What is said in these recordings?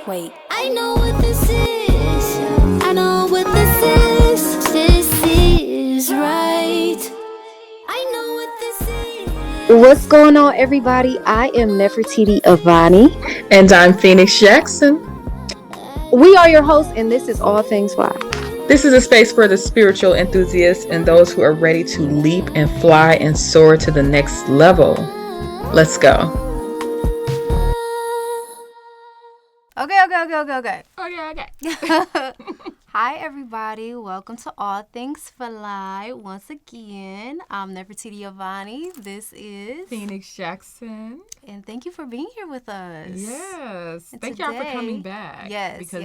Wait. I know what this is. I know what this is. This is right. I know what this is. What's going on, everybody? I am Nefertitti Avani. And I'm Phoenix Jackson. We are your hosts, and this is All Things Fly. This is a space for the spiritual enthusiasts and those who are ready to leap and fly and soar to the next level. Let's go. Okay. Hi, everybody. Welcome to All Things Fly. Once again, I'm Nefertitti Avani. This is Phoenix Jackson. And thank you for being here with us. Yes. And Thank y'all for coming back. Yes. Because,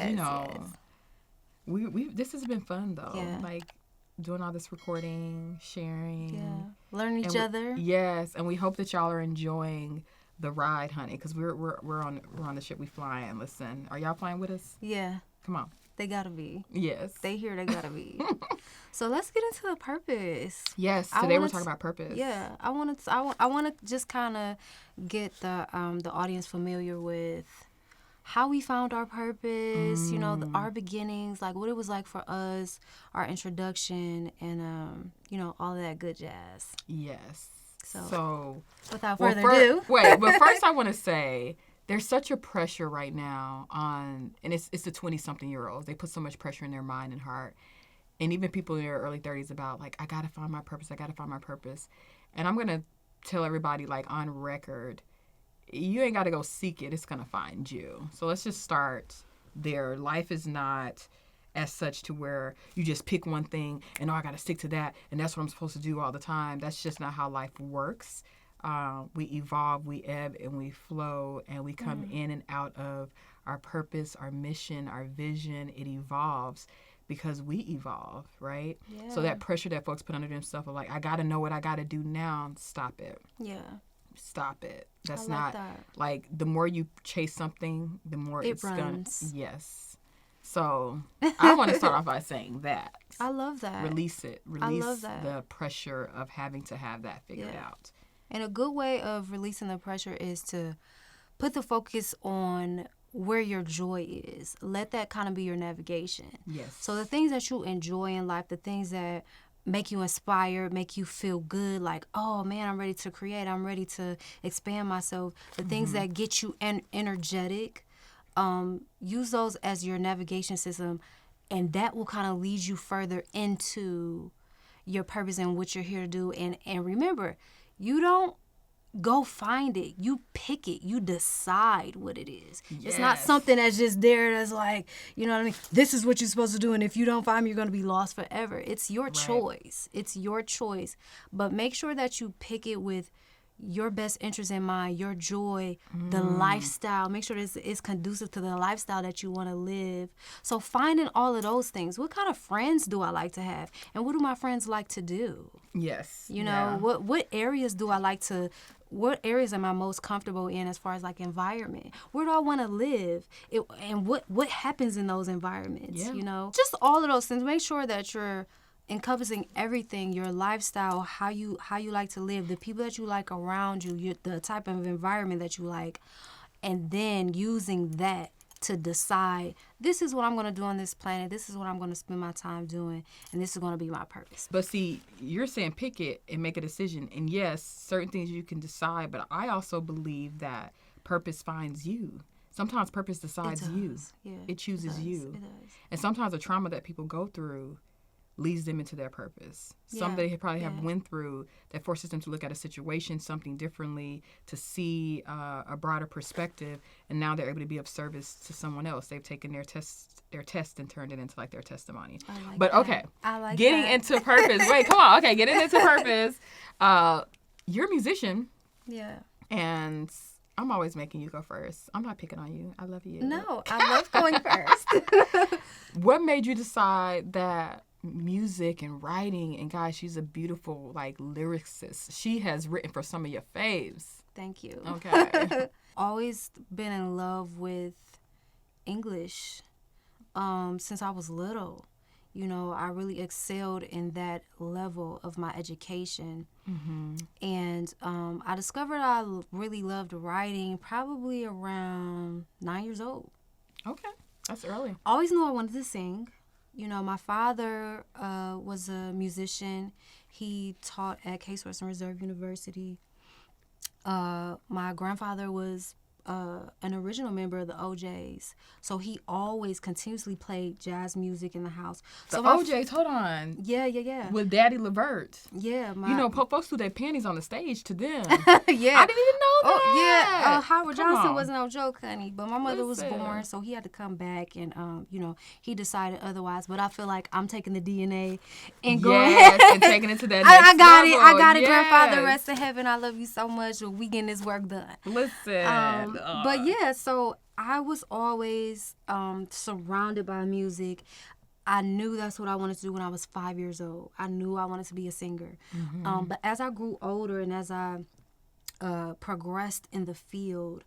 we this has been fun, though. Yeah. Like, doing all this recording, sharing. Yeah. Learn each other. Yes. And we hope that y'all are enjoying the ride, honey, because we're on the ship. We flying. Listen, are y'all flying with us? Yeah. Come on. They gotta be. Yes. They gotta be. So let's get into the purpose. Yes. Today we're talking about purpose. Yeah. I want to just kind of get the audience familiar with how we found our purpose. You know, our beginnings, like what it was like for us, our introduction, and all of that good jazz. Yes. So without further ado. But first I want to say there's such a pressure right now on, and it's the 20-something-year-olds. They put so much pressure in their mind and heart. And even people in their early 30s about, like, I got to find my purpose. And I'm going to tell everybody, like, on record, you ain't got to go seek it. It's going to find you. So let's just start there. Life is not as such to where you just pick one thing and, I got to stick to that, and that's what I'm supposed to do all the time. That's just not how life works. We evolve, we ebb, and we flow, and we come in and out of our purpose, our mission, our vision. It evolves because we evolve, right? Yeah. So that pressure that folks put under themselves of, like, I got to know what I got to do now, stop it. Yeah. Stop it. That's like not, that. like, the more you chase something, the more it it's runs. gonna, yes. So I want to start off by saying that. I love that. Release it. I love that. The pressure of having to have that figured out. And a good way of releasing the pressure is to put the focus on where your joy is. Let that kind of be your navigation. Yes. So the things that you enjoy in life, the things that make you inspired, make you feel good, like, oh man, I'm ready to create, I'm ready to expand myself. The things that get you energetic, use those as your navigation system, and that will kind of lead you further into your purpose and what you're here to do. And remember, you don't go find it. You pick it. You decide what it is. Yes. It's not something that's just there that's like, you know what I mean? This is what you're supposed to do, and if you don't find me, you're going to be lost forever. It's your choice. It's your choice. But make sure that you pick it with your best interest in mind, your joy, the lifestyle. Make sure it's conducive to the lifestyle that you want to live. So finding all of those things. What kind of friends do I like to have? And what do my friends like to do? Yes. You know, what areas do I like to, what areas am I most comfortable in as far as like environment? Where do I want to live? And what happens in those environments, you know? Just all of those things. Make sure that you're encompassing everything, your lifestyle, how you like to live, the people that you like around you, the type of environment that you like, and then using that to decide, this is what I'm going to do on this planet, this is what I'm going to spend my time doing, and this is going to be my purpose. But see, you're saying pick it and make a decision, and yes, certain things you can decide, but I also believe that purpose finds you. Sometimes purpose decides you. Yeah, it chooses you. It does. And sometimes the trauma that people go through leads them into their purpose. Some they probably have went through that forces them to look at a situation, something differently, to see a broader perspective, and now they're able to be of service to someone else. They've taken their test and turned it into like their testimony. Okay, I like getting that. into purpose. Wait, come on. Okay, getting into purpose. You're a musician. Yeah. And I'm always making you go first. I'm not picking on you. I love you. No, I love going first. What made you decide that music and writing, and guys, she's a beautiful like lyricist. She has written for some of your faves. Thank you. Okay. Always been in love with English since I was little. You know, I really excelled in that level of my education. Mm-hmm. And I discovered I really loved writing probably around 9 years old. Okay. That's early. Always knew I wanted to sing. You know, my father was a musician. He taught at Case Western Reserve University. My grandfather was an original member of the OJs. So he always continuously played jazz music in the house. The So OJs, hold on. Yeah. With Daddy Levert. Yeah. You know, folks threw their panties on the stage to them. Yeah. I didn't even know that. Oh, yeah. Howard Come Johnson on. was no joke, honey. But my mother was Listen. born, so he had to come back, and you know, he decided otherwise. But I feel like I'm taking the DNA and going. Yes, and taking it to that next I got level. it. I got it. Yes. Grandfather, rest in heaven. I love you so much. We getting this work done. Listen. But yeah, so I was always surrounded by music. I knew that's what I wanted to do when I was 5 years old. I knew I wanted to be a singer. But as I grew older and as I progressed in the field,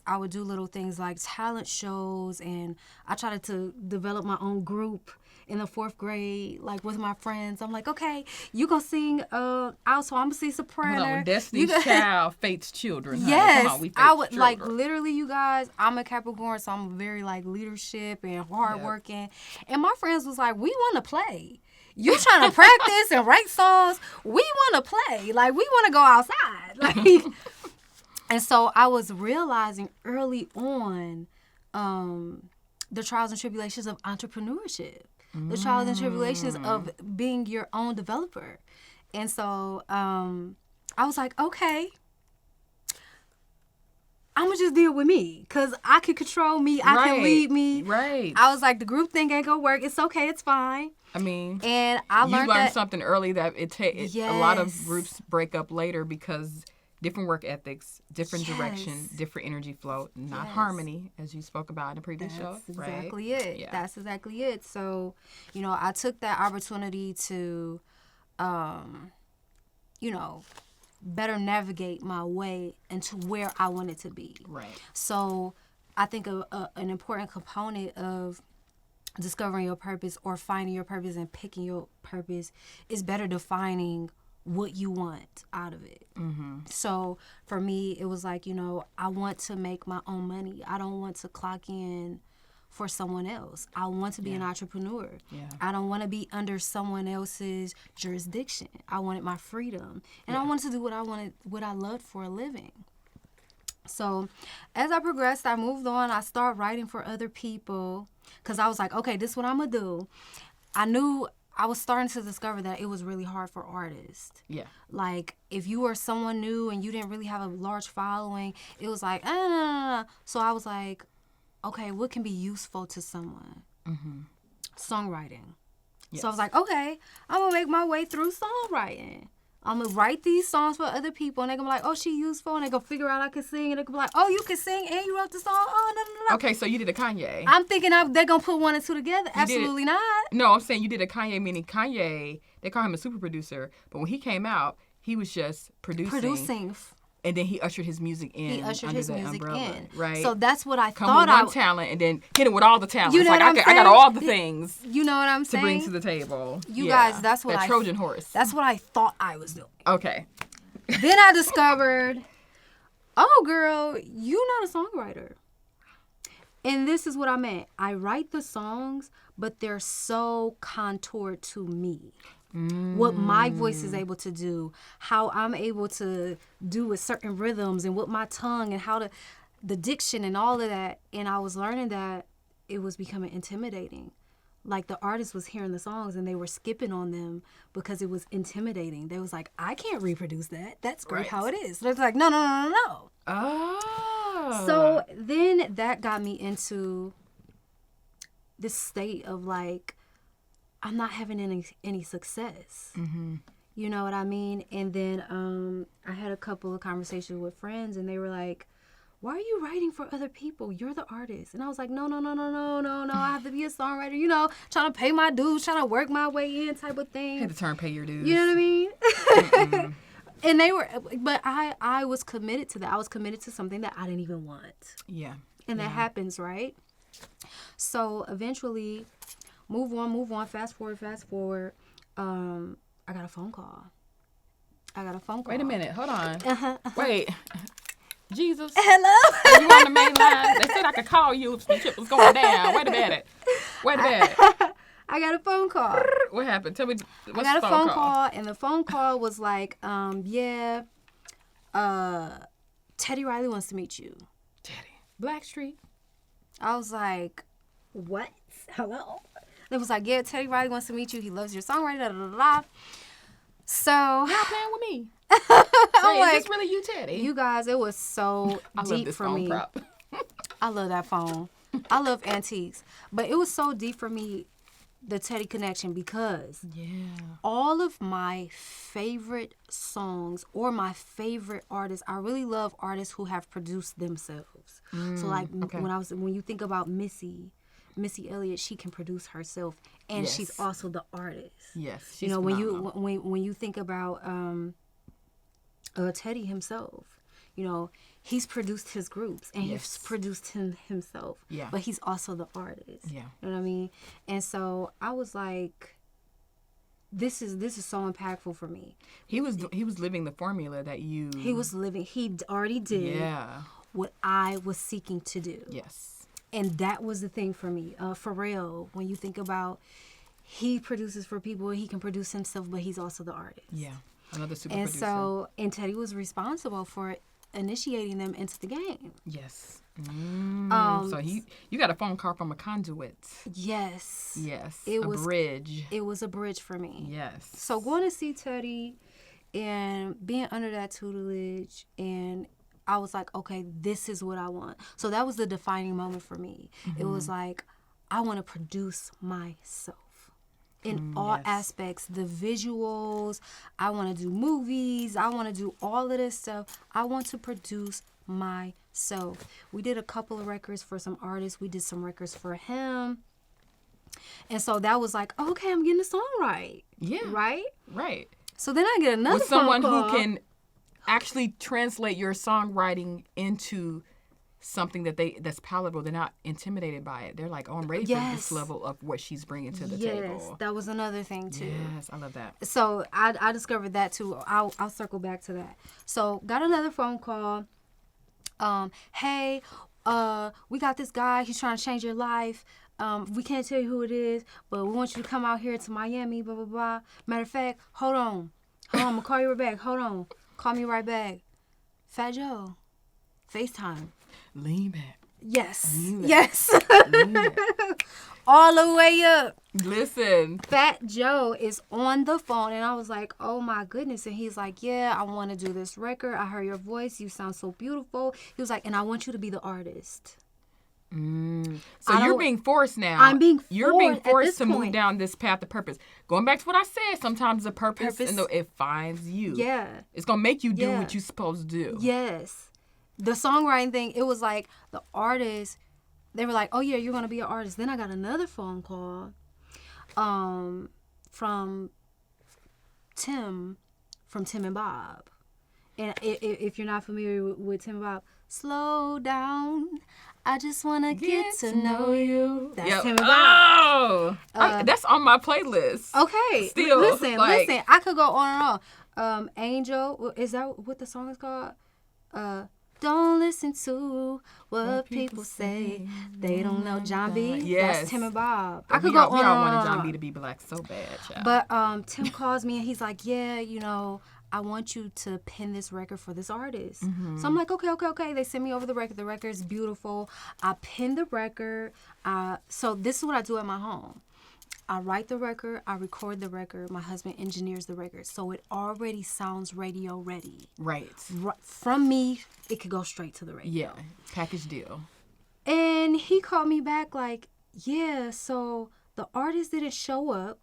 I would do little things like talent shows, and I tried to develop my own group in the 4th grade, like with my friends. I'm like, okay, you gonna sing also I'm gonna sing soprano. Hold on, Destiny's Child, Fate's Children. Honey. Yes, Come on, we Fate's I would children. like literally, you guys. I'm a Capricorn, so I'm very like leadership and hardworking. And my friends was like, we want to play. You trying to practice and write songs? We want to play. Like we want to go outside. Like, and so I was realizing early on the trials and tribulations of entrepreneurship, the trials and tribulations of being your own developer. And so I was like, okay, I'm going to just deal with me because I can control me. I can lead me. Right. I was like, the group thing ain't going to work. It's okay. It's fine. I mean, and I learned that something early that a lot of groups break up later because different work ethics, different direction, different energy flow, not harmony, as you spoke about in the previous show. That's exactly right? it. Yeah. That's exactly it. So, you know, I took that opportunity to, you know, better navigate my way into where I wanted to be. Right. So I think an important component of discovering your purpose or finding your purpose and picking your purpose is better defining what you want out of it. So for me, it was like, you know, I want to make my own money. I don't want to clock in for someone else. I want to be an entrepreneur. Yeah. I don't want to be under someone else's jurisdiction. I wanted my freedom. And I wanted to do what I loved for a living. So as I progressed, I moved on. I started writing for other people because I was like, okay, this is what I'm going to do. I knew I was starting to discover that it was really hard for artists. Yeah. Like, if you were someone new and you didn't really have a large following, it was like, So I was like, okay, what can be useful to someone? Songwriting. Yes. So I was like, okay, I'm going to make my way through songwriting. I'm going to write these songs for other people, and they're going to be like, oh, she useful, and they're going to figure out I can sing, and they're going to be like, oh, you can sing, and you wrote the song, oh, no. Okay, so you did a Kanye. I'm thinking they're going to put one and two together. Absolutely not. No, I'm saying you did a Kanye, meaning Kanye, they call him a super producer, but when he came out, he was just producing. And then he ushered his music in. He ushered his music umbrella, in. Right. So that's what I Come thought. Come with one talent and then hit it with all the talent. You know what I'm saying? I got all the things. You know what I'm saying? To bring to the table. You guys, that's what that Trojan horse. That's what I thought I was doing. Okay. Then I discovered, oh, girl, you're not a songwriter. And this is what I meant. I write the songs, but they're so contoured to me. What my voice is able to do, how I'm able to do with certain rhythms and with my tongue and how the diction and all of that. And I was learning that it was becoming intimidating. Like the artist was hearing the songs and they were skipping on them because it was intimidating. They was like, I can't reproduce that. That's great how it is. They're like, no. Oh. So then that got me into this state of like, I'm not having any success. You know what I mean? And then I had a couple of conversations with friends, and they were like, why are you writing for other people? You're the artist. And I was like, no. I have to be a songwriter, you know, trying to pay my dues, trying to work my way in type of thing. Had to turn pay your dues. You know what I mean? And they were, but I was committed to that. I was committed to something that I didn't even want. Yeah. And that happens, right? So eventually, move on, fast forward. I got a phone call. Wait a minute, hold on. Wait. Jesus. Hello. You on the main line? They said I could call you if some shit was going down. Wait a minute. I got a phone call. What happened? Tell me. What's I got the a phone call, and the phone call was like, Teddy Riley wants to meet you. Teddy. Blackstreet. I was like, what? Hello? It was like, yeah, Teddy Riley wants to meet you. He loves your songwriting, da da da da. So Y'all playing with me? I'm Hey, like, is this really you, Teddy? you guys, it was so I love deep this for phone me. prop. I love that phone. I love antiques, but it was so deep for me, the Teddy connection, because all of my favorite songs or my favorite artists, I really love artists who have produced themselves. So like when you think about Missy Elliott, she can produce herself, and she's also the artist. Yes, she's you know, phenomenal. when you think about Teddy himself, you know, he's produced his groups and he's produced himself. Yeah. But he's also the artist. Yeah. You know what I mean? And so I was like, this is so impactful for me. He was living the formula that you. He was living. He already did what I was seeking to do. Yes. And that was the thing for me. Pharrell, when you think about, he produces for people, he can produce himself, but he's also the artist. Yeah. Another super And producer. so, and Teddy was responsible for initiating them into the game. Yes. So you got a phone call from a conduit. Yes. Yes. It a was bridge. It was a bridge for me. Yes. So going to see Teddy and being under that tutelage, and I was like, okay, this is what I want. So that was the defining moment for me. It was like, I want to produce myself. In all aspects, the visuals, I want to do movies, I want to do all of this stuff. I want to produce myself. We did a couple of records for some artists. We did some records for him. And so that was like, okay, I'm getting the song right. Yeah. Right? Right. So then I get another with phone someone call. who can actually translate your songwriting into something that's palatable. They're not intimidated by it. They're like, oh, I'm ready for this level of what she's bringing to the table. Yes, that was another thing too. Yes, I love that. So I discovered that too. I'll circle back to that. So got another phone call. Hey, we got this guy. He's trying to change your life. We can't tell you who it is, but we want you to come out here to Miami, blah, blah, blah. Matter of fact, hold on. I'm going to call you right back. Hold on. Call me right back. Fat Joe. FaceTime. Lean back. Yes. Lean back. Yes. Lean back. All the way up. Listen. Fat Joe is on the phone, and I was like, oh my goodness. And he's like, yeah, I want to do this record. I heard your voice. You sound so beautiful. He was like, and I want you to be the artist. So you're being forced now. You're being forced to move down this path of purpose. Going back to what I said, sometimes the purpose and it finds you. Yeah. It's going to make you do what you're supposed to do. Yes. The songwriting thing, it was like the artist, they were like, oh yeah, you're going to be an artist. Then I got another phone call from Tim and Bob. And if you're not familiar with Tim and Bob, slow down. I just want to get to know you. That's Tim and Bob. Oh, that's on my playlist. Okay. Still, listen. I could go on and on. Angel, is that what the song is called? Don't listen to what people say. They don't know John B. Yes. That's Tim and Bob. I could go on and on. We all wanted John B to be black so bad, child. But Tim calls me and he's like, yeah, you know, I want you to pen this record for this artist. So I'm like, okay. They send me over the record. The record's beautiful. I pen the record. So this is what I do at my home. I write the record. I record the record. My husband engineers the record. So it already sounds radio ready. Right. From me, it could go straight to the radio. Yeah. Package deal. And he called me back like, yeah, so the artist didn't show up.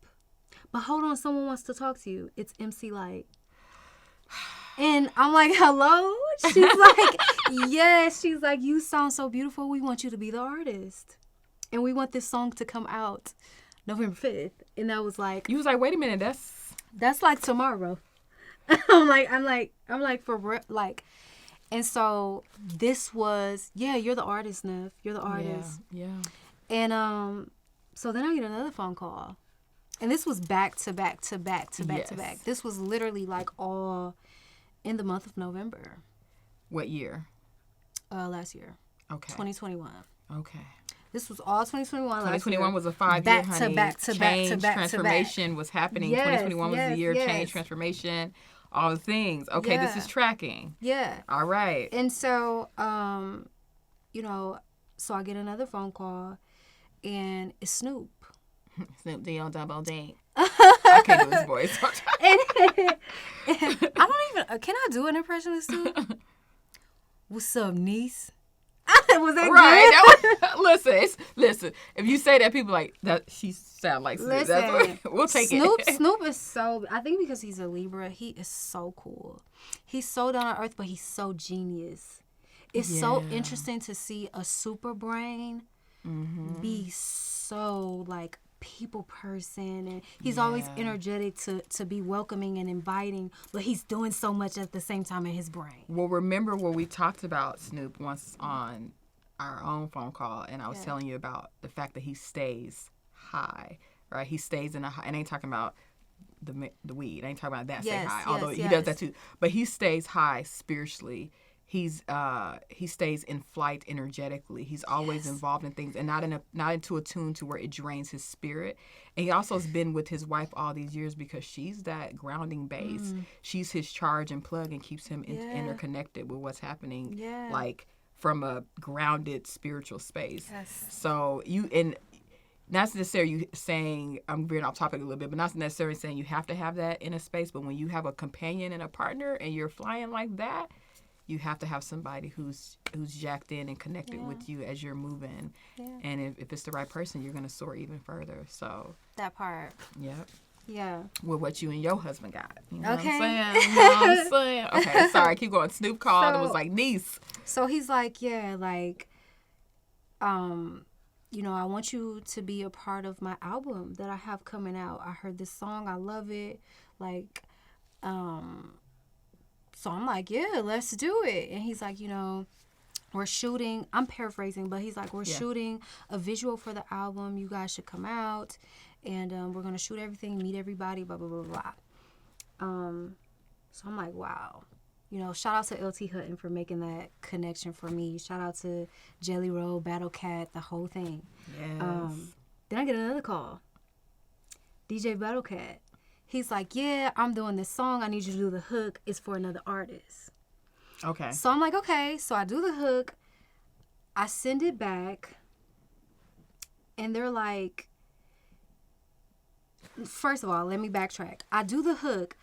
But hold on, someone wants to talk to you. It's MC Light. And I'm like, hello? She's like, yes. She's like, you sound so beautiful. We want you to be the artist. And we want this song to come out November 5th. And that was like... You was like, wait a minute, that's like tomorrow. I'm like, for real, like... And so this was, yeah, you're the artist, Neff. You're the artist. Yeah. And so then I get another phone call. And this was back to back to back to back to back. This was literally like all in the month of November. What year? Last year. Okay. 2021. Okay. This was all 2021. 2021 was a 5-year, honey. Back to back change, to back transformation was happening. Yes, 2021 was the year of change, transformation, all the things. Okay, this is tracking. Yeah. All right. And so, you know, so I get another phone call, and it's Snoop. Snoop D-O double D. I can't do his voice. I don't even. Can I do an impression of Snoop? What's up, niece? Was that right? good? Listen. If you say that, people like that. She sound like Snoop. Listen, We'll take it. Snoop is so. I think because he's a Libra, he is so cool. He's so down to earth, but he's so genius. It's so interesting to see a super brain be so like people person, and he's always energetic to be welcoming and inviting, but he's doing so much at the same time in his brain. Well, remember when we talked about Snoop once on our own phone call, and I was telling you about the fact that he stays high, right? He stays in a high, and I ain't talking about the weed. I ain't talking about that stay high, although he does that too. But he stays high spiritually. He stays in flight energetically. He's always involved in things and not into a tune to where it drains his spirit. And he also has been with his wife all these years because she's that grounding base. She's his charge and plug and keeps him interconnected with what's happening, like from a grounded spiritual space. Yes. So not necessarily you saying, I'm veering off topic a little bit, but not necessarily saying you have to have that in a space. But when you have a companion and a partner and you're flying like that, you have to have somebody who's jacked in and connected with you as you're moving. Yeah. And if it's the right person, you're going to soar even further. So that part. Yep. Yeah. With what you and your husband got. You know what I'm saying? Okay, sorry. Keep going. Snoop called and was like, niece. So he's like, you know, I want you to be a part of my album that I have coming out. I heard this song. I love it. Like, so I'm like, yeah, let's do it. And he's like, you know, we're shooting. I'm paraphrasing, but he's like, we're shooting a visual for the album. You guys should come out. And we're going to shoot everything, meet everybody, blah, blah, blah, blah. So I'm like, wow. You know, shout out to LT Hutton for making that connection for me. Shout out to Jelly Roll, Battle Cat, the whole thing. Yes. Then I get another call. DJ Battle Cat. He's like, yeah, I'm doing this song. I need you to do the hook. It's for another artist. Okay. So I'm like, okay. So I do the hook. I send it back. And they're like, first of all, let me backtrack. I do the hook.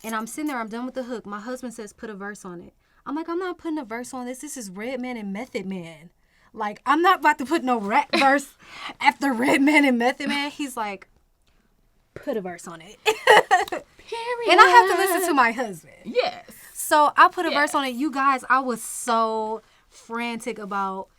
And I'm sitting there. I'm done with the hook. My husband says, put a verse on it. I'm like, I'm not putting a verse on this. This is Redman and Method Man. Like, I'm not about to put no rap verse after Redman and Method Man. He's like, put a verse on it. Period. And I have to listen to my husband. Yes. So I put a verse on it. You guys, I was so frantic about,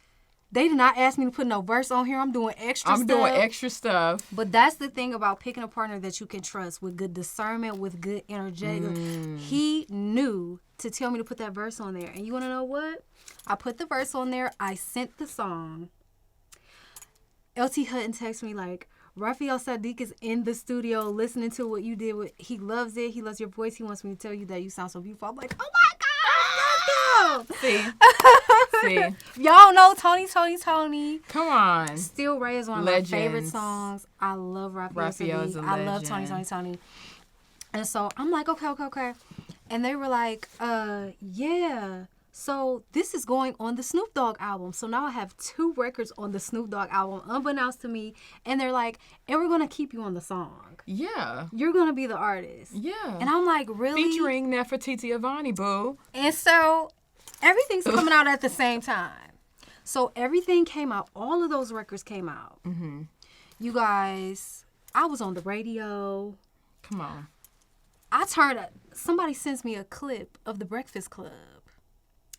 they did not ask me to put no verse on here. I'm doing extra stuff. But that's the thing about picking a partner that you can trust with good discernment, with good energetic. He knew to tell me to put that verse on there. And you want to know what? I put the verse on there. I sent the song. LT Hutton texted me like, Raphael Sadiq is in the studio listening to what you did. He loves it. He loves your voice. He wants me to tell you that you sound so beautiful. I'm like, oh my God, I love them. See. Y'all know Tony. Come on. Still Ray is one of my favorite songs. I love Raphael Sadiq. I love Tony. And so I'm like, okay. And they were like, yeah. So this is going on the Snoop Dogg album. So now I have 2 records on the Snoop Dogg album, unbeknownst to me. And they're like, and we're going to keep you on the song. Yeah. You're going to be the artist. Yeah. And I'm like, really? Featuring Nefertitti Avani, boo. And so everything's coming out at the same time. So everything came out. All of those records came out. Mm-hmm. You guys, I was on the radio. Come on. Somebody sends me a clip of The Breakfast Club.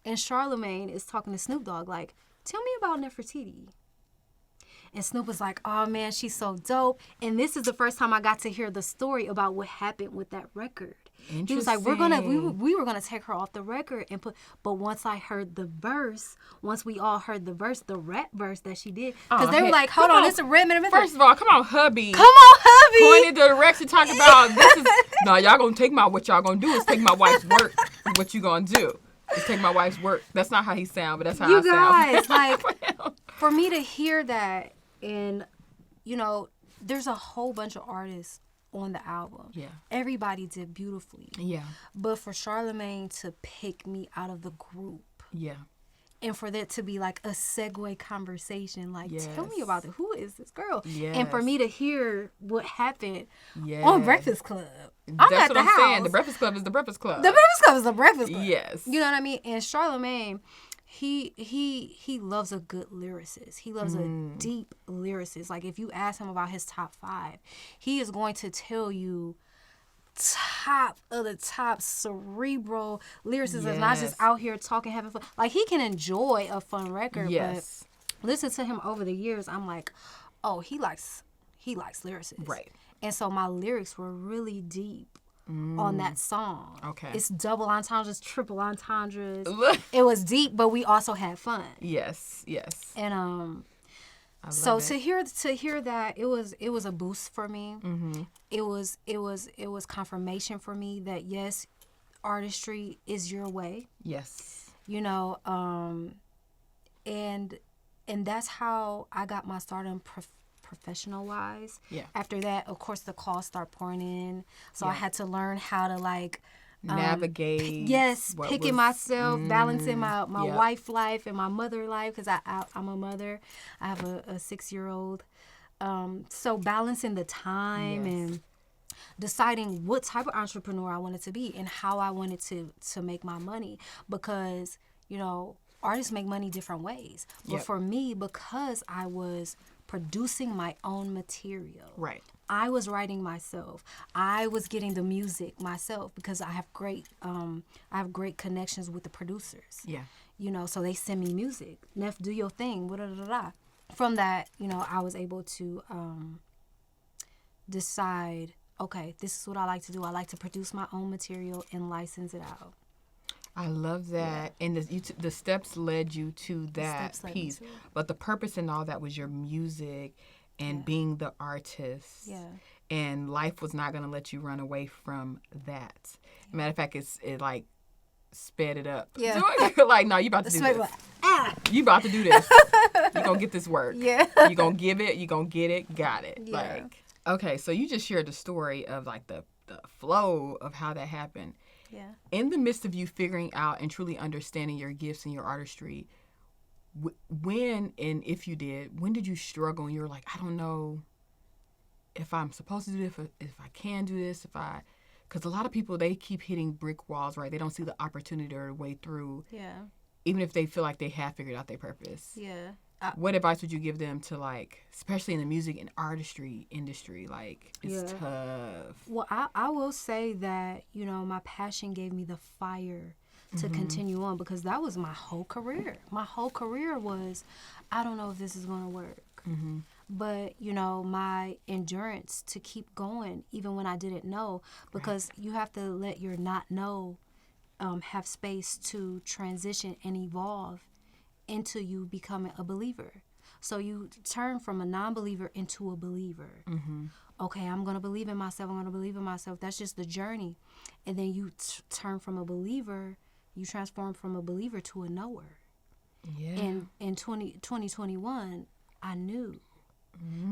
And Charlemagne is talking to Snoop Dogg like, tell me about Nefertiti. And Snoop was like, oh, man, she's so dope. And this is the first time I got to hear the story about what happened with that record. He was like, we were gonna take her off the record and but once I heard the verse, once we all heard the verse, the rap verse that she did, because they were like, hold on, this is Redman. First of all, come on, hubby. Pointed the direction, talking about this is, no, y'all gonna take what y'all gonna do is take my wife's work, what you gonna do. Just take my wife's work. That's not how he sound, but that's how You I sound. guys, like, for me to hear that, and, you know, there's a whole bunch of artists on the album. Yeah. Everybody did beautifully. Yeah. But for Charlemagne to pick me out of the group, Yeah. and for that to be like a segue conversation, like, tell me Yes. about it. Who is this girl? Yes. And for me to hear what happened Yes. on Breakfast Club. I'm That's at what the I'm house. saying. The Breakfast Club is the Breakfast Club. The Breakfast Club is the Breakfast Club. Yes. You know what I mean? And Charlemagne, he loves a good lyricist. He loves a deep lyricist. Like, if you ask him about his top 5, he is going to tell you top of the top cerebral lyricists that's not just Yes. out here talking, having fun. Like, he can enjoy a fun record, Yes. but listen to him over the years, I'm like, oh, he likes lyricists. Right. And so my lyrics were really deep on that song. Okay. It's double entendres, triple entendres. Look. It was deep, but we also had fun. Yes. Yes. And I love so it. to hear that, it was a boost for me. Mm-hmm. It was confirmation for me that yes, artistry is your way. Yes. You know, and that's how I got my start on professional wise. Yeah. After that, of course, the calls start pouring in, so I Yeah. had to learn how to like Navigate. what picking was- myself, balancing my yep. wife life and my mother life, because I'm a mother. I have a 6-year-old. So balancing the time Yes. and deciding what type of entrepreneur I wanted to be and how I wanted to make my money, because, you know, artists make money different ways. But Yep. for me, because I was producing my own material. Right. I was writing myself. I was getting the music myself because I have great connections with the producers. Yeah. You know, so they send me music. Nef, do your thing. From that, you know, I was able to decide, okay, this is what I like to do. I like to produce my own material and license it out. I love that. And the steps led you to that steps led me piece. to it. But the purpose in all that was your music and being the artist. Yeah. And life was not going to let you run away from that. Matter of fact, it like sped it up. Yeah. Like, no, you about to do Smack this. like, ah! You about to do this. You going to get this work. Yeah. You going to give it. You going to get it. Got it. Yeah. Like, okay, so you just shared the story of like the flow of how that happened. Yeah. In the midst of you figuring out and truly understanding your gifts and your artistry, when and if you did, when did you struggle and you were like, I don't know if I'm supposed to do this, if I can do this, because a lot of people, they keep hitting brick walls, right? They don't see the opportunity or the way through, Yeah. even if they feel like they have figured out their purpose. Yeah. What advice would you give them to, like, especially in the music and artistry industry? Like, it's tough. Well, I will say that, you know, my passion gave me the fire to continue on, because that was my whole career. My whole career was, I don't know if this is going to work. Mm-hmm. But, you know, my endurance to keep going, even when I didn't know, because you have to let your not know have space to transition and evolve into you becoming a believer. So you turn from a non-believer into a believer. Mm-hmm. Okay, I'm going to believe in myself. I'm going to believe in myself. That's just the journey. And then you turn from a believer, you transform from a believer to a knower. Yeah. And in 2021, I knew.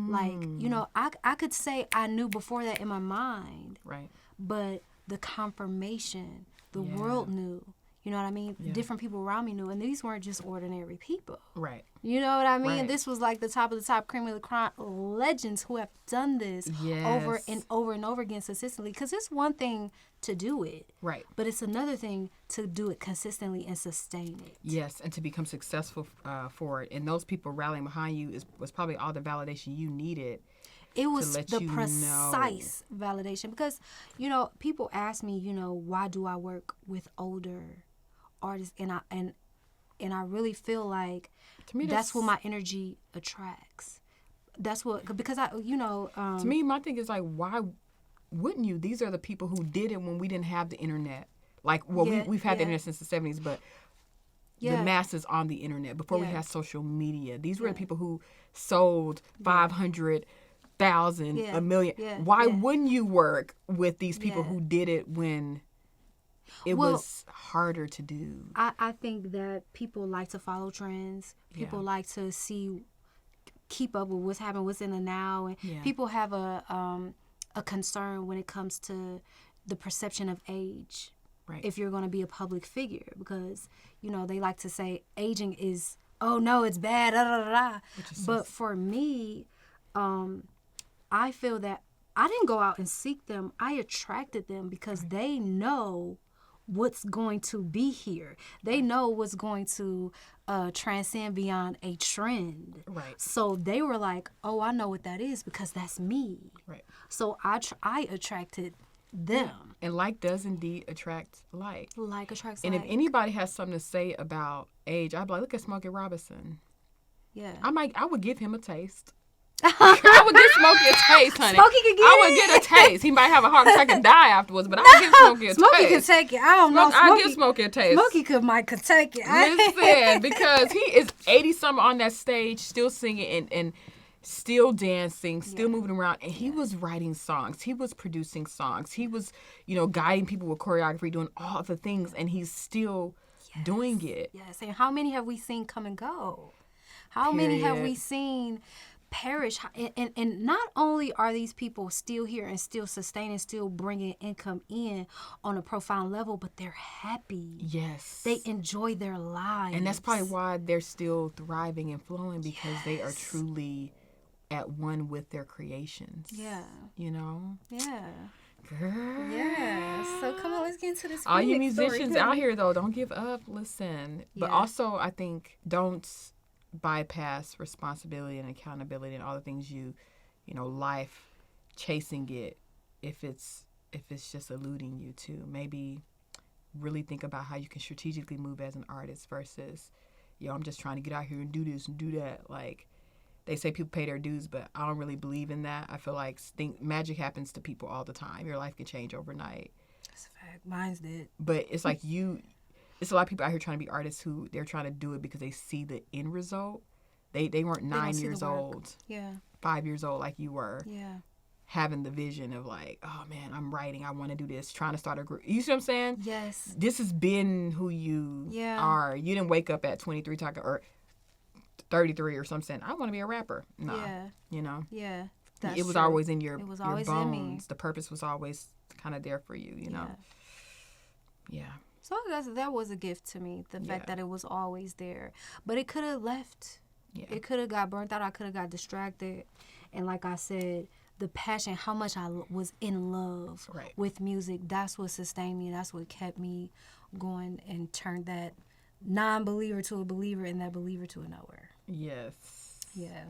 Like, you know, I could say I knew before that in my mind. Right. But the confirmation, the Yeah. world knew. You know what I mean? Yeah. Different people around me knew. And these weren't just ordinary people. Right. You know what I mean? Right. This was like the top of the top, cream of the crop legends who have done this over Yes. and over and over again consistently. Because it's one thing to do it, Right. but it's another thing to do it consistently and sustain it. Yes, and to become successful for it. And those people rallying behind you was probably all the validation you needed. It was let the you precise validation. Because, you know, people ask me, you know, why do I work with older artists? And I really feel like To me, that's what my energy attracts. That's what, because To me, my thing is like, why wouldn't you? These are the people who did it when we didn't have the internet. Like, well, Yeah, we've had the yeah. internet since the 70s, but Yeah. the masses on the internet before we Yeah. had social media. These were Yeah. the people who sold 500,000, Yeah. a million. Yeah. Why Yeah. wouldn't you work with these people Yeah. who did it when it was harder to do. I think that people like to follow trends. People like to keep up with what's happening, what's in the now, and people have a concern when it comes to the perception of age. Right. If you're going to be a public figure, because they like to say aging is, oh no, it's bad, da da da. But for me, I feel that I didn't go out and seek them. I attracted them because they know what's going to be here. They know what's going to transcend beyond a trend. Right. So they were like, oh, I know what that is because that's me. Right. So I attracted them. And like does indeed attract like. Like attracts and like. if anybody has something to say about age, I'd be like, look at Smokey Robinson. Yeah. I would give him a taste. I would give Smokey a taste, honey. Smokey could get I would get a taste. He might have a heart attack and die afterwards, but I would give Smokey a Smokey taste. can take it. I don't know. I'll give Smokey a taste. Smokey could take it. Listen, because he is 80-something on that stage, still singing and still dancing, still moving around. And he was writing songs. He was producing songs. He was, guiding people with choreography, doing all the things. And he's still doing it. Yes. And how many have we seen come and go? How many have we seen perish? And not only are these people still here and still sustaining, still bringing income in on a profound level, but they're happy. Yes. They enjoy their lives. And that's probably why they're still thriving and flowing, because they are truly at one with their creations. Yeah. Yeah. Girl. Yeah. So come on, let's get into this. All you musicians out here, though, don't give up. Listen. But also, I think, don't bypass responsibility and accountability and all the things life chasing it if it's just eluding you to. Maybe really think about how you can strategically move as an artist versus, I'm just trying to get out here and do this and do that. Like, they say people pay their dues, but I don't really believe in that. I feel like magic happens to people all the time. Your life can change overnight. That's a fact. Mine's did. But it's like it's a lot of people out here trying to be artists who they're trying to do it because they see the end result. They weren't 9 years old, 5 years old like you were, having the vision of like, oh man, I'm writing, I want to do this, trying to start a group. You see what I'm saying? Yes. This has been who you are. You didn't wake up at 23 talking or 33 or something saying, I want to be a rapper. No, Yeah. It was always in your always bones. in me. The purpose was always kind of there for you. Yeah. So I guess that was a gift to me, the fact that it was always there. But it could have left. Yeah. It could have got burnt out. I could have got distracted. And like I said, the passion, how much I was in love with music, that's what sustained me. That's what kept me going and turned that non-believer to a believer and that believer to a knower. Yes. Yeah.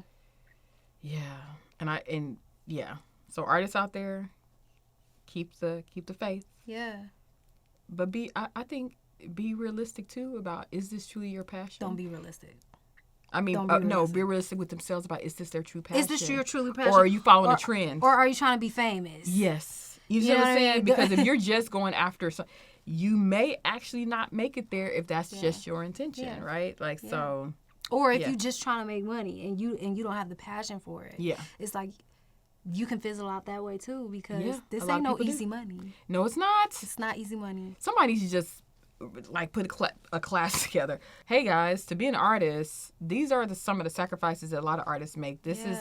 Yeah. So artists out there, keep the faith. Yeah. But I think be realistic too about, is this truly your passion? Don't be realistic. I mean, be realistic with themselves about, is this their true passion? Is this your truly passion? Or are you following a trend? Or are you trying to be famous? Yes. You see what I'm saying? Because if you're just going after you may actually not make it there if that's just your intention, right? Like, so. Or if you're just trying to make money and you don't have the passion for it. Yeah. It's like, you can fizzle out that way too, because this ain't no easy money. No, it's not. It's not easy money. Somebody needs to just like put a class together. Hey guys, to be an artist, these are some of the sacrifices that a lot of artists make. This is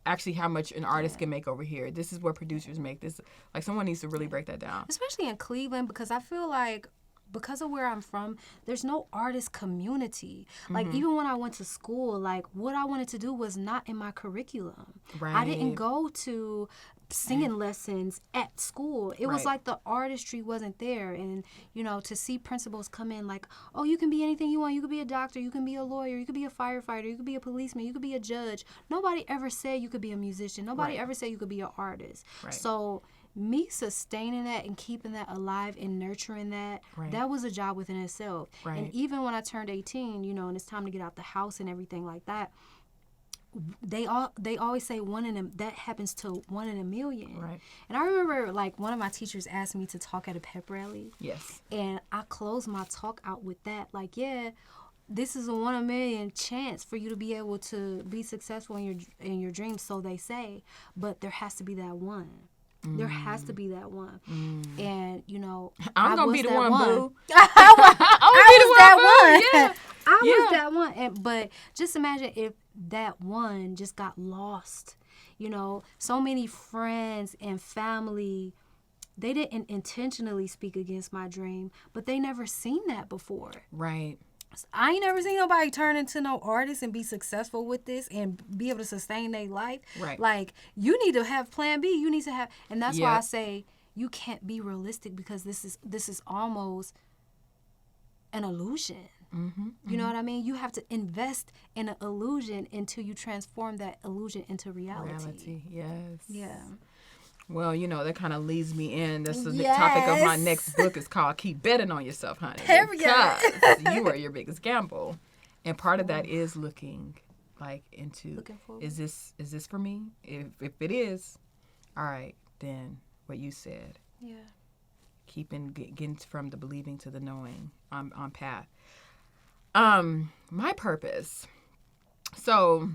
actually how much an artist can make over here. This is what producers make. This, like, someone needs to really break that down. Especially in Cleveland, because I feel like, because of where I'm from, there's no artist community. Like, even when I went to school, like, what I wanted to do was not in my curriculum. Right. I didn't go to singing lessons at school. It was like the artistry wasn't there. And, to see principals come in like, oh, you can be anything you want. You could be a doctor. You can be a lawyer. You could be a firefighter. You could be a policeman. You could be a judge. Nobody ever said you could be a musician. Nobody ever said you could be an artist. Right. So me sustaining that and keeping that alive and nurturing that, that was a job within itself. Right. And even when I turned 18, and it's time to get out the house and everything like that, they always say that happens to 1 in a million. Right. And I remember, like, one of my teachers asked me to talk at a pep rally. Yes. And I closed my talk out with that, like, this is a 1 in a million chance for you to be able to be successful in your dreams, so they say, but there has to be that one. There has to be that one. And, you know, I'm going to be the one, boo. I was that one. Yeah. I was that one. But just imagine if that one just got lost. You know, so many friends and family, they didn't intentionally speak against my dream, but they never seen that before. Right. I ain't never seen nobody turn into no artist and be successful with this and be able to sustain their life. Right. Like, you need to have plan B. You need to have, and that's why I Yep. say you can't be realistic, because this is almost an illusion. You know what I mean? You have to invest in an illusion until you transform that illusion into reality. Yes. Yeah. Well, you know, that kind of leads me in. That's the topic of my next book is called Keep Betting on Yourself, honey. Because you are your biggest gamble. And part of that is looking into, is this for me? If it is, all right, then what you said. Yeah. Getting from the believing to the knowing. I'm on path. My purpose. So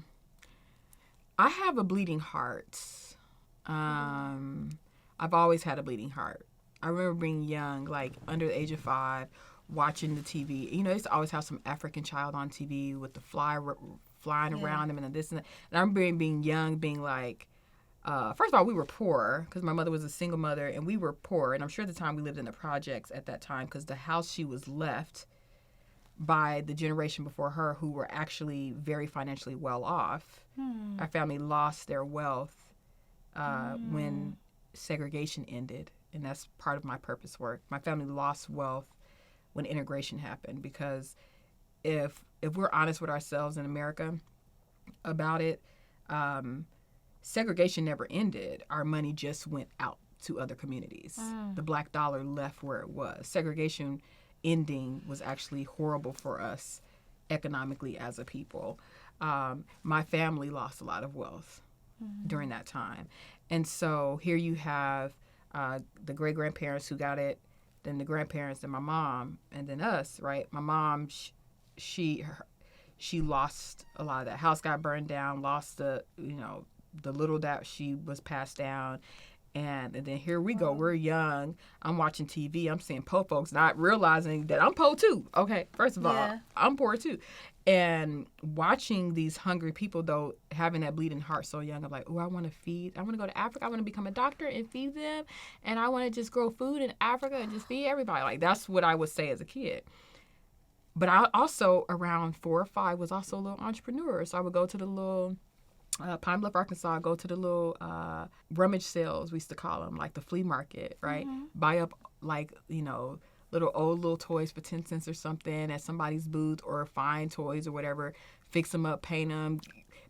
I have a bleeding heart. I've always had a bleeding heart. I remember being young, like under the age of 5, watching the TV. You know, they used to always have some African child on TV with the flying around them and this and that. And I remember being young, being like, first of all, we were poor because my mother was a single mother, and we were poor. And I'm sure at the time we lived in the projects at that time, because the house she was left by the generation before her, who were actually very financially well off. Our family lost their wealth when segregation ended, and that's part of my purpose work. My family lost wealth when integration happened, because if we're honest with ourselves in America about it, segregation never ended. Our money just went out to other communities. The black dollar left where it was. Segregation ending was actually horrible for us economically as a people. My family lost a lot of wealth during that time. And so here you have the great-grandparents who got it, then the grandparents, then my mom, and then us, right? My mom, she lost a lot of that. House got burned down, lost the little that she was passed down. And then here we go. We're young. I'm watching TV. I'm seeing poor folks, not realizing that I'm poor too. Okay, first of all, I'm poor too. And watching these hungry people, though, having that bleeding heart so young, I'm like, oh, I want to go to Africa. I want to become a doctor and feed them. And I want to just grow food in Africa and just feed everybody. Like, that's what I would say as a kid. But I also, around 4 or 5, was also a little entrepreneur. So I would go to the little Pine Bluff, Arkansas, go to the little rummage sales, we used to call them, like the flea market, right? Buy up, little toys for 10 cents or something at somebody's booth, or find toys or whatever, fix them up, paint them,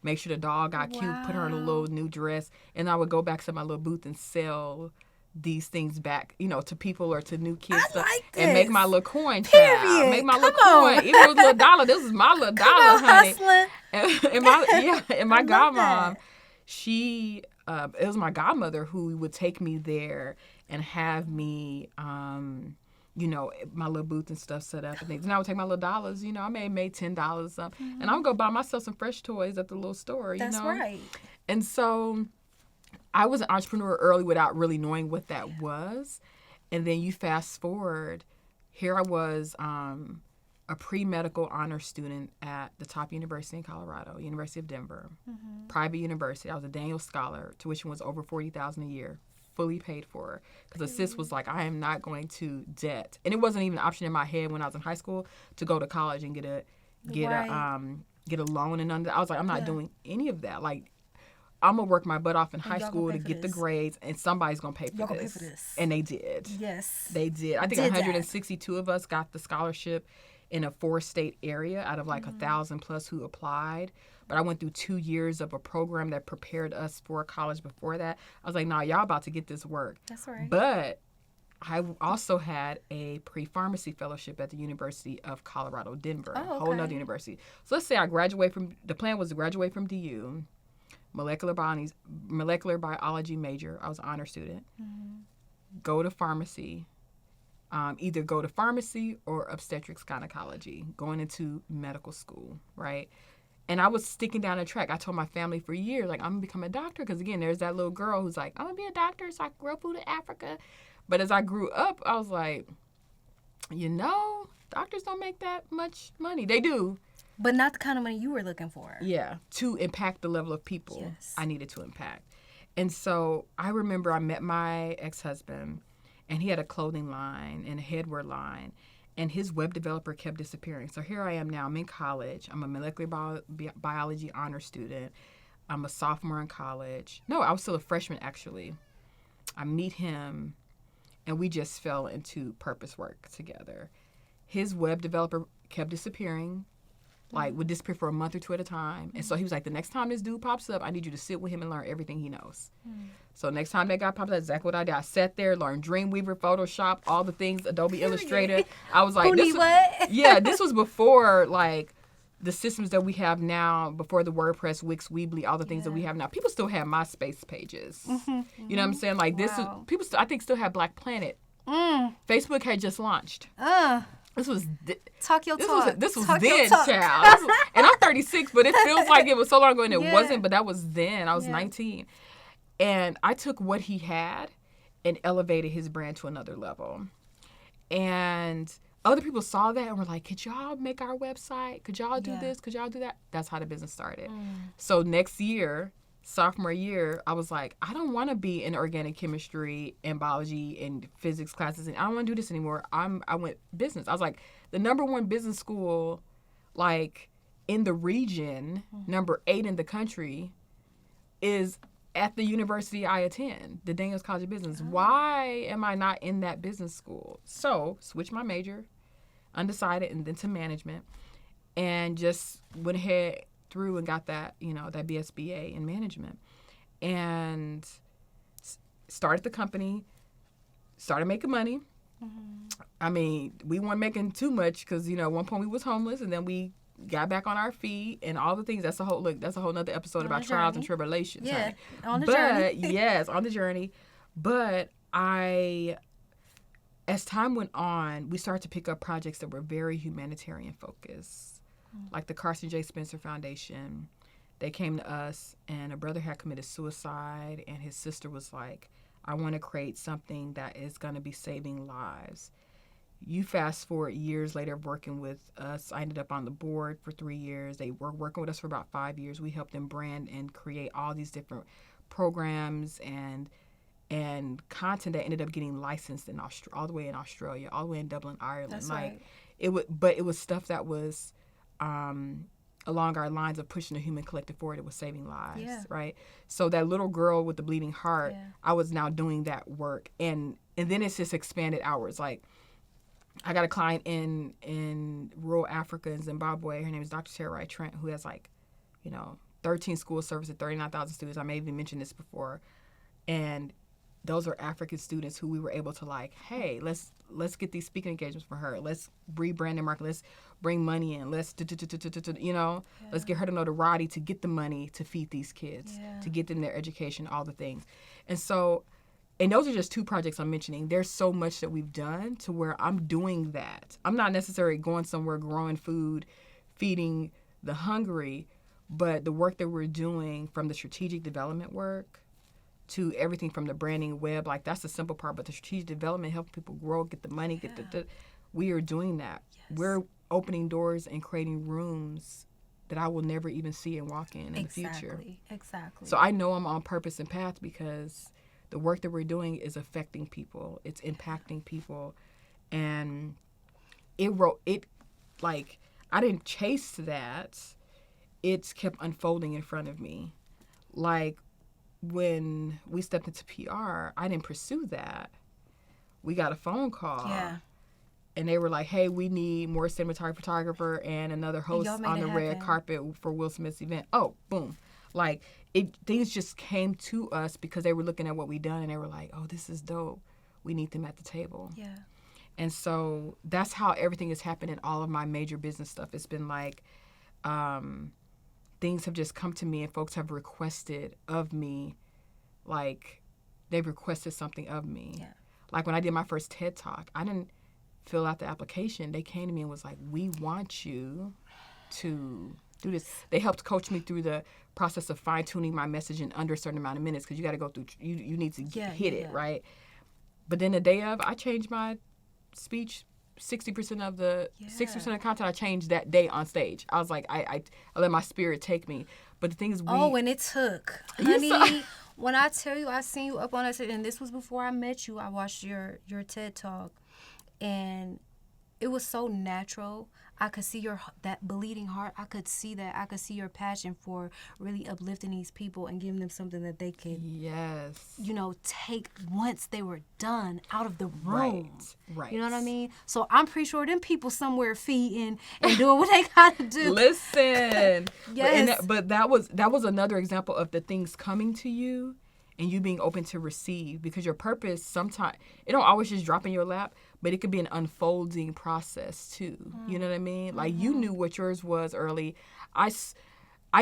make sure the dog got cute, put her in a little new dress. And I would go back to my little booth and sell these things back, to people or to new kids and make my little coin, child. Make my little coin. Even if it was a $1, this was my little dollar, honey. And my godmom, she it was my godmother who would take me there and have me my little booth and stuff set up and things. And I would take my little dollars, I may have made $10 or something. And I would go buy myself some fresh toys at the little store, That's right. And so I was an entrepreneur early without really knowing what that was. And then you fast forward, here I was a pre-medical honor student at the top university in Colorado, University of Denver, private university. I was a Daniel Scholar. Tuition was over $40,000 a year, fully paid for. Because the sis was like, I am not going to debt. And it wasn't even an option in my head when I was in high school to go to college and get a loan. And I was like, I'm not doing any of that. Like, I'm going to work my butt off in high school to get the grades, and somebody's going to pay for this. And they did. Yes. They did. I think 162 of us got the scholarship in a 4-state area out of like 1,000 plus who applied. But I went through 2 years of a program that prepared us for college before that. I was like, nah, y'all about to get this work. That's right. But I also had a pre-pharmacy fellowship at the University of Colorado, Denver, a whole nother university. So let's say the plan was to graduate from DU, molecular biology major. I was an honor student. Go to pharmacy. Either go to pharmacy or obstetrics gynecology, going into medical school, right? And I was sticking down a track. I told my family for years, like, I'm going to become a doctor. Because, again, there's that little girl who's like, I'm going to be a doctor so I can grow food in Africa. But as I grew up, I was like, doctors don't make that much money. They do. But not the kind of money you were looking for. Yeah, to impact the level of people I needed to impact. And so I remember I met my ex-husband, and he had a clothing line and a headwear line. And his web developer kept disappearing. So here I am now. I'm in college. I'm a molecular biology honor student. I'm a sophomore in college. No, I was still a freshman, actually. I meet him, and we just fell into purpose work together. His web developer kept disappearing, would disappear for a month or two at a time. And so he was like, the next time this dude pops up, I need you to sit with him and learn everything he knows. So next time that guy popped up, that's exactly what I did. I sat there, learned Dreamweaver, Photoshop, all the things, Adobe Illustrator. I was like, this was before, the systems that we have now, before the WordPress, Wix, Weebly, all the things that we have now. People still have MySpace pages. You know what I'm saying? People I think still have Black Planet. Facebook had just launched. This was talk your talk. This was then, child. And I'm 36, but it feels like it was so long ago, and it wasn't. But that was then. I was 19, and I took what he had and elevated his brand to another level. And other people saw that and were like, "Could y'all make our website? Could y'all do this? Could y'all do that?" That's how the business started. So next year, sophomore year, I was like, I don't want to be in organic chemistry and biology and physics classes, and I don't want to do this anymore. I went business. I was like, the number one business school, in the region, number 8 in the country, is at the university I attend, the Daniels College of Business. Why am I not in that business school? So, switched my major, undecided, and then to management, and just went ahead through and got that, that BSBA in management, and started the company, started making money. I mean, we weren't making too much because, at one point we was homeless, and then we got back on our feet and all the things. That's a whole nother episode about trials and tribulations. Yeah, honey. on the journey. Yes, on the journey. But as time went on, we started to pick up projects that were very humanitarian focused. Like the Carson J. Spencer Foundation. They came to us, and a brother had committed suicide, and his sister was like, I want to create something that is going to be saving lives. You fast forward years later of working with us. I ended up on the board for 3 years. They were working with us for about 5 years. We helped them brand and create all these different programs and content that ended up getting licensed in all the way in Australia, all the way in Dublin, Ireland. That's right. It was stuff that was along our lines of pushing the human collective forward. It was saving lives, right? So that little girl with the bleeding heart, I was now doing that work, and then it's just expanded outwards. Like, I got a client in rural Africa in Zimbabwe. Her name is Dr. Terai Trent, who has 13 school services, 39,000 students. I may have even mentioned this before, and those are African students who we were able to hey, let's get these speaking engagements for her. Let's rebrand and market. Let's bring money in. Let's let's get her to notoriety to get the money to feed these kids, to get them their education, all the things. And so, and those are just 2 projects I'm mentioning. There's so much that we've done to where I'm doing that. I'm not necessarily going somewhere growing food, feeding the hungry, but the work that we're doing, from the strategic development work to everything from the branding web, that's the simple part, but the strategic development, helping people grow, get the money, we are doing that. Yes. We're opening doors and creating rooms that I will never even see and walk in the future. Exactly. So I know I'm on purpose and path because the work that we're doing is affecting people. It's impacting people. And I didn't chase that. It's kept unfolding in front of me. When we stepped into PR, I didn't pursue that. We got a phone call. Yeah. And they were like, hey, we need more cinematographer and another host on the red carpet for Will Smith's event. Oh, boom. Things just came to us because they were looking at what we done, and they were like, oh, this is dope. We need them at the table. Yeah. And so that's how everything has happened in all of my major business stuff. It's been things have just come to me, and folks have requested of me, they've requested something of me. Yeah. When I did my first TED Talk, I didn't fill out the application. They came to me and was like, we want you to do this. They helped coach me through the process of fine-tuning my message in under a certain amount of minutes because you got to go through, you need to hit it, right? But then the day of, I changed my speech 60% of the 60% of the content I changed that day on stage. I was like, I let my spirit take me. But the thing is, and it took, honey. When I tell you, I seen you up on that, and this was before I met you. I watched your TED Talk, and it was so natural. I could see that bleeding heart. I could see that. I could see your passion for really uplifting these people and giving them something that they could, take once they were done out of the room. Right. You know what I mean? So I'm pretty sure them people somewhere feeding and doing what they gotta do. Listen. Yes. But that was another example of the things coming to you and you being open to receive, because your purpose sometimes, it don't always just drop in your lap, but it could be an unfolding process too. You know what I mean? Like you knew what yours was early. I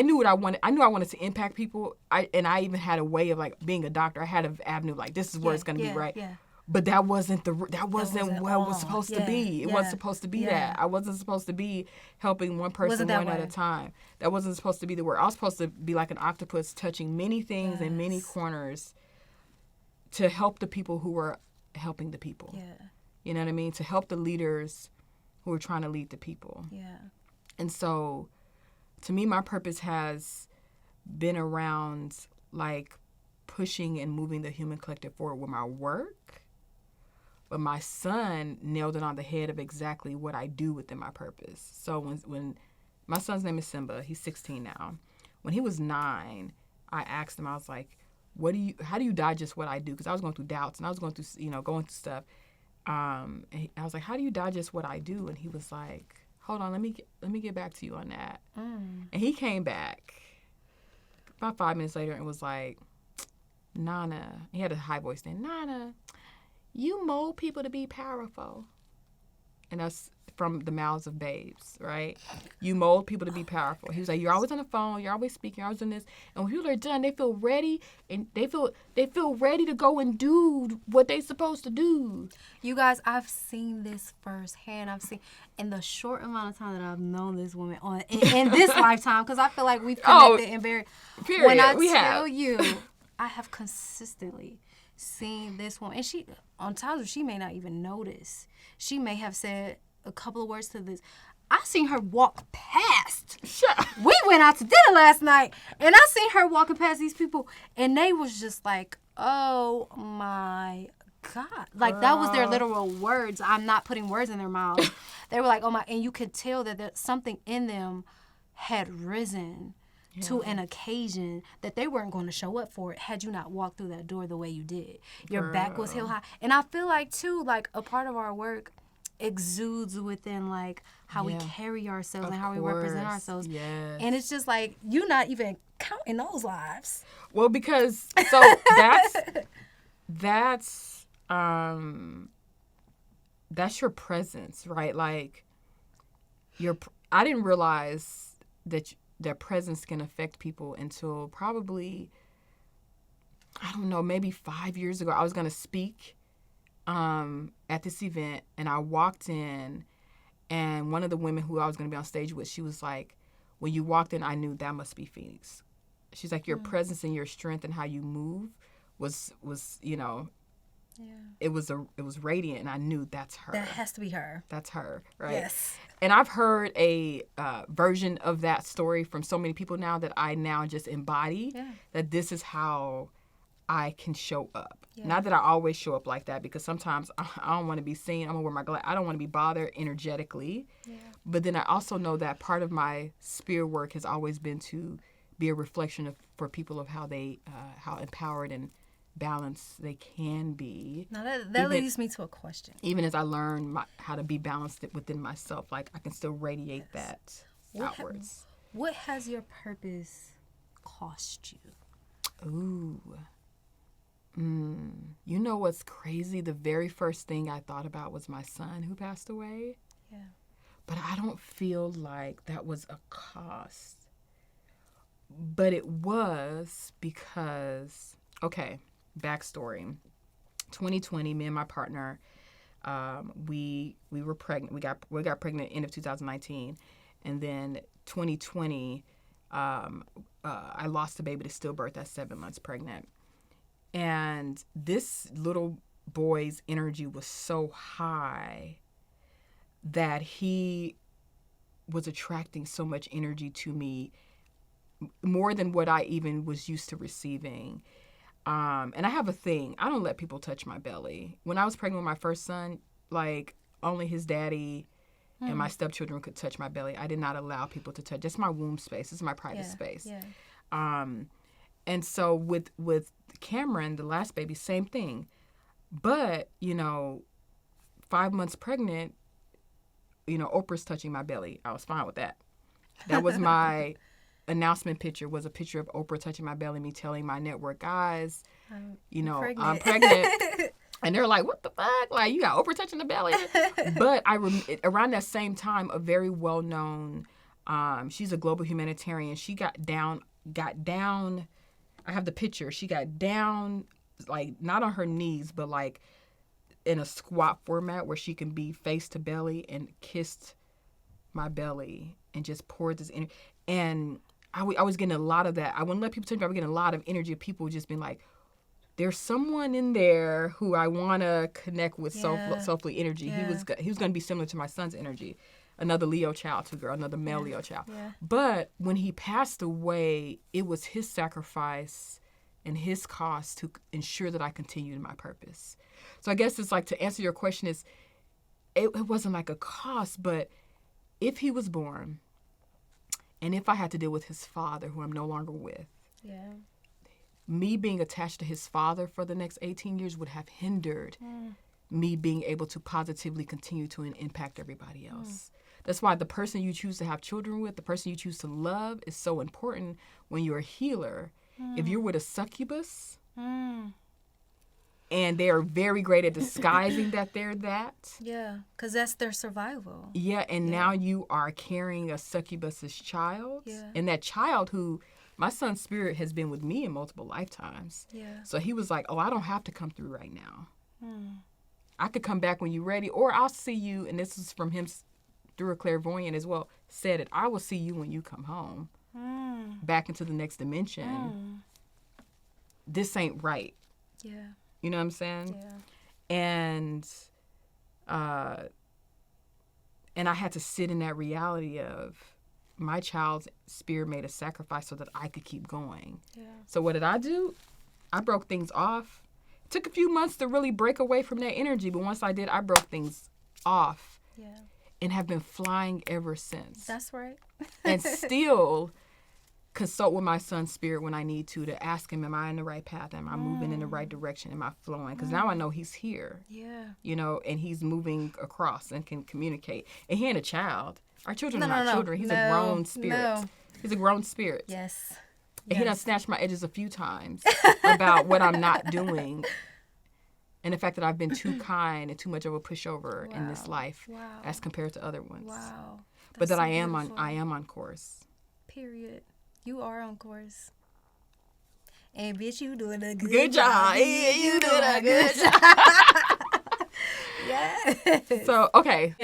knew what I wanted. I knew I wanted to impact people. I even had a way of like being a doctor. I had an avenue like this is where it's going to be right. Yeah. But that wasn't what it was supposed to be. It wasn't supposed to be that. I wasn't supposed to be helping one person one at a time. That wasn't supposed to be the work. I was supposed to be like an octopus touching many things in many corners to help the people who were helping the people. Yeah. You know what I mean? To help the leaders who are trying to lead the people. Yeah. And so, to me, my purpose has been around, like, pushing and moving the human collective forward with my work. But my son nailed it on the head of exactly what I do within my purpose. So, when my son's name is Simba, he's 16 now. When he was 9, I asked him, I was like, how do you digest what I do? Because I was going through doubts and I was going through, going through stuff. And I was like, how do you digest what I do? And he was like, hold on, let me get back to you on that. And he came back about 5 minutes later and was like, Nana, he had a high voice then, Nana, you mold people to be powerful. And that's from the mouths of babes, right? You mold people to be powerful. He was like, you're always on the phone, you're always speaking, you're always doing this. And when people are done, they feel ready, and they feel ready to go and do what they're supposed to do. You guys, I've seen this firsthand. I've seen in the short amount of time that I've known this woman in this lifetime, because I feel like we've connected in very. Period. When I tell you, I have consistently seen this woman, and she on times where she may not even notice. She may have said a couple of words to this. I seen her walk past. We went out to dinner last night, and I seen her walking past these people, and they was just like, oh my God. Like, that was their literal words. I'm not putting words in their mouths. They were like, oh my, and you could tell that something in them had risen to an occasion that they weren't going to show up for it had you not walked through that door the way you did. Your back was held high. And I feel like, too, like, a part of our work exudes within, like, how we carry ourselves and how we represent ourselves. Yes. And it's just like, you're not even counting those lives. Well, because, so that's your presence, right? Like, I didn't realize that their presence can affect people until probably, I don't know, maybe 5 years ago. I was going to speak at this event, and I walked in, and one of the women who I was going to be on stage with, she was like, when you walked in, I knew that must be Phoenix. She's like, your presence and your strength and how you move was it was radiant, and I knew that's her. That has to be her. That's her, right? Yes. And I've heard a version of that story from so many people now that I now just embody that this is how I can show up. Yeah. Not that I always show up like that, because sometimes I don't want to be seen. I'm going to wear my glass. I don't want to be bothered energetically. Yeah. But then I also know that part of my spirit work has always been to be a reflection for people of how they, how empowered and balanced they can be. Now that leads me to a question. Even as I learn how to be balanced within myself, like I can still radiate that outwards. What has your purpose cost you? Ooh. You know what's crazy? The very first thing I thought about was my son who passed away. Yeah. But I don't feel like that was a cost. But it was because, okay, backstory. 2020, me and my partner, we were pregnant. We got pregnant end of 2019, and then 2020, I lost a baby to stillbirth at 7 months pregnant. And this little boy's energy was so high that he was attracting so much energy to me, more than what I even was used to receiving. And I have a thing. I don't let people touch my belly. When I was pregnant with my first son, like, only his daddy and my stepchildren could touch my belly. I did not allow people to touch. That's my womb space. This is my private space. Yeah. And so with Cameron, the last baby, same thing. But, 5 months pregnant, Oprah's touching my belly. I was fine with that. That was my announcement picture, was a picture of Oprah touching my belly, me telling my network guys, I'm pregnant. And they're like, what the fuck? Like, you got Oprah touching the belly? But around that same time, a very well-known, she's a global humanitarian. She got down, I have the picture. She got down, like, not on her knees, but like in a squat format where she can be face to belly, and kissed my belly and just poured this energy. And I was getting a lot of that. I wouldn't let people touch me. I was getting a lot of energy of people just being like, there's someone in there who I want to connect with soulfully energy. Yeah. He was going to be similar to my son's energy. Another Leo child to girl, another male Leo child. Yeah. But when he passed away, it was his sacrifice and his cost to ensure that I continued in my purpose. So I guess it's like, to answer your question, is it wasn't like a cost, but if he was born and if I had to deal with his father, who I'm no longer with, me being attached to his father for the next 18 years would have hindered me being able to positively continue to impact everybody else. That's why the person you choose to have children with, the person you choose to love, is so important when you're a healer. If you're with a succubus and they are very great at disguising that they're that. Yeah, because that's their survival. Yeah, and now you are carrying a succubus's child. Yeah. And that child who, my son's spirit has been with me in multiple lifetimes. Yeah. So he was like, I don't have to come through right now. I could come back when you're ready, or I'll see you, and this is from him through a clairvoyant as well, said it, I will see you when you come home. Back into the next dimension. This ain't right. Yeah. You know what I'm saying? Yeah. And I had to sit in that reality of my child's spirit made a sacrifice so that I could keep going. Yeah. So what did I do? I broke things off. It took a few months to really break away from that energy, but once I did, I broke things off. Yeah. And have been flying ever since. That's right. And still consult with my son's spirit when I need to ask him, am I in the right path? Am I moving in the right direction? Am I flowing? Because now I know he's here. Yeah. And he's moving across and can communicate. And he ain't a child. Our children are not children. He's a grown spirit. He's a grown spirit. Yes. And he done snatched my edges a few times about what I'm not doing. And the fact that I've been too kind and too much of a pushover in this life as compared to other ones. Wow. But that so I am on course. Period. You are on course. And bitch, you doing a good job. You doing a good job. Yeah. So, okay.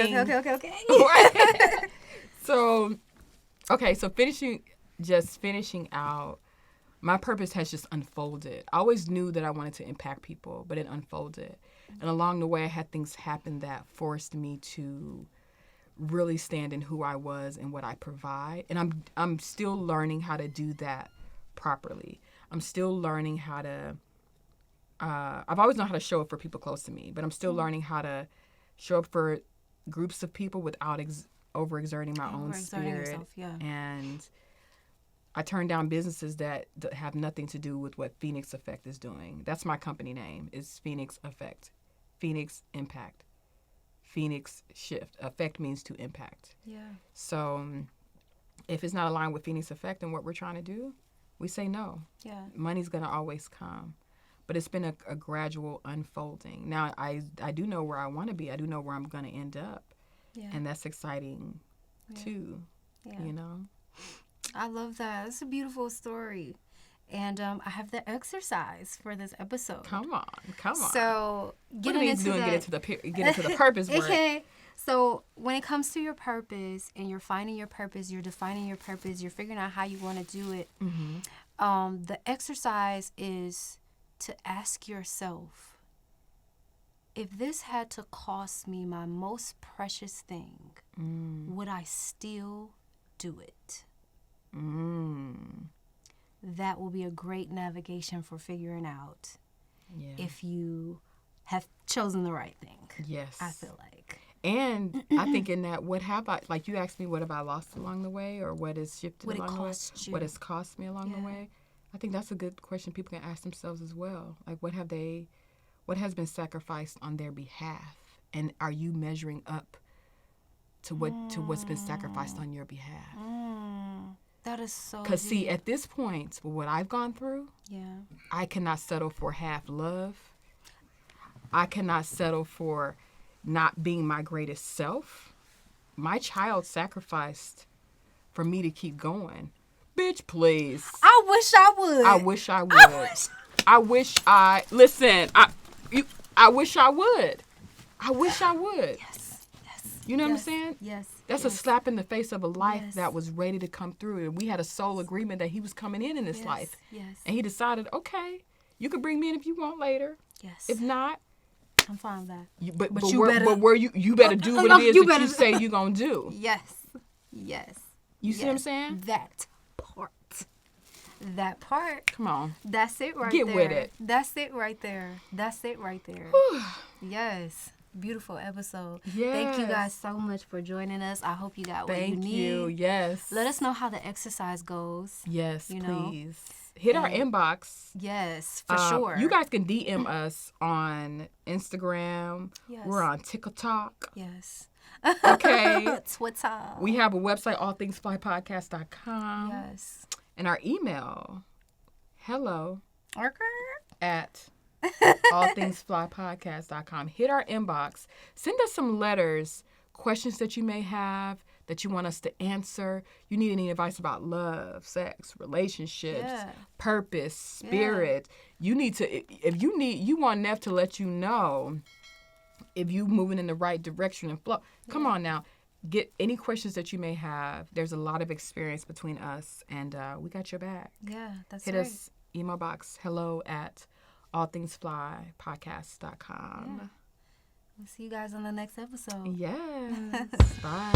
Okay. So finishing out, my purpose has just unfolded. I always knew that I wanted to impact people, but it unfolded. And along the way, I had things happen that forced me to really stand in who I was and what I provide. And I'm still learning how to do that properly. I'm still learning how to, I've always known how to show up for people close to me, but I'm still learning how to show up for groups of people without overexerting my own spirit. Yourself, yeah. And I turn down businesses that have nothing to do with what Phoenix Effect is doing. That's my company name, is Phoenix Effect. Phoenix Impact. Phoenix Shift. Effect means to impact. Yeah. So if it's not aligned with Phoenix Effect and what we're trying to do, we say no. Yeah. Money's going to always come. But it's been a gradual unfolding. Now, I do know where I want to be. I do know where I'm going to end up. Yeah. And that's exciting, too, you know? I love that. It's a beautiful story. And I have the exercise for this episode. Come on. So get into the purpose work. Okay. So when it comes to your purpose and you're finding your purpose, you're defining your purpose, you're figuring out how you want to do it, the exercise is to ask yourself, if this had to cost me my most precious thing, would I still do it? That will be a great navigation for figuring out if you have chosen the right thing. Yes. I feel like. And I think in that, what have I, like you asked me, what have I lost along the way, or what has shifted What it along the way? cost you. What has cost me along the way? I think that's a good question people can ask themselves as well. Like, what has been sacrificed on their behalf? And are you measuring up to what's been sacrificed on your behalf? That is so Because, see, deep. at this point, with what I've gone through, I cannot settle for half love. I cannot settle for not being my greatest self. My child sacrificed for me to keep going. Bitch, please. I wish I would. I wish I would. I wish I would. I wish I would. Yes. You know what I'm saying? Yes. That's a slap in the face of a life that was ready to come through. And we had a soul agreement that he was coming in this life. Yes. And he decided, okay, you can bring me in if you want later. Yes. If not, I'm fine with that. you better do what it is you that better- you say you're going to do. Yes. Yes. You see what I'm saying? That part. That part. Come on. That's it right Get there. with it. That's it right there. That's it right there. Yes. Beautiful episode. Yes. Thank you guys so much for joining us. I hope you got what you Thank need. you. Yes. Let us know how the exercise goes. Yes, you know. please. Hit our inbox. Yes, for sure. You guys can DM us on Instagram. Yes. We're on TikTok. Yes. Okay. Twitter. We have a website, allthingsflypodcast.com. Yes. And our email, hello Okay. at allthingsflypodcast.com. Hit our inbox. Send us some letters, questions that you may have that you want us to answer. You need any advice about love, sex, relationships, purpose, spirit. You need to, if you want Neff to let you know if you moving in the right direction and flow. Come on now. Get any questions that you may have. There's a lot of experience between us, and we got your back. Yeah, that's Hit right. us, email box, hello at allthingsflypodcast.com. Yeah. We'll see you guys on the next episode. Yes. Bye.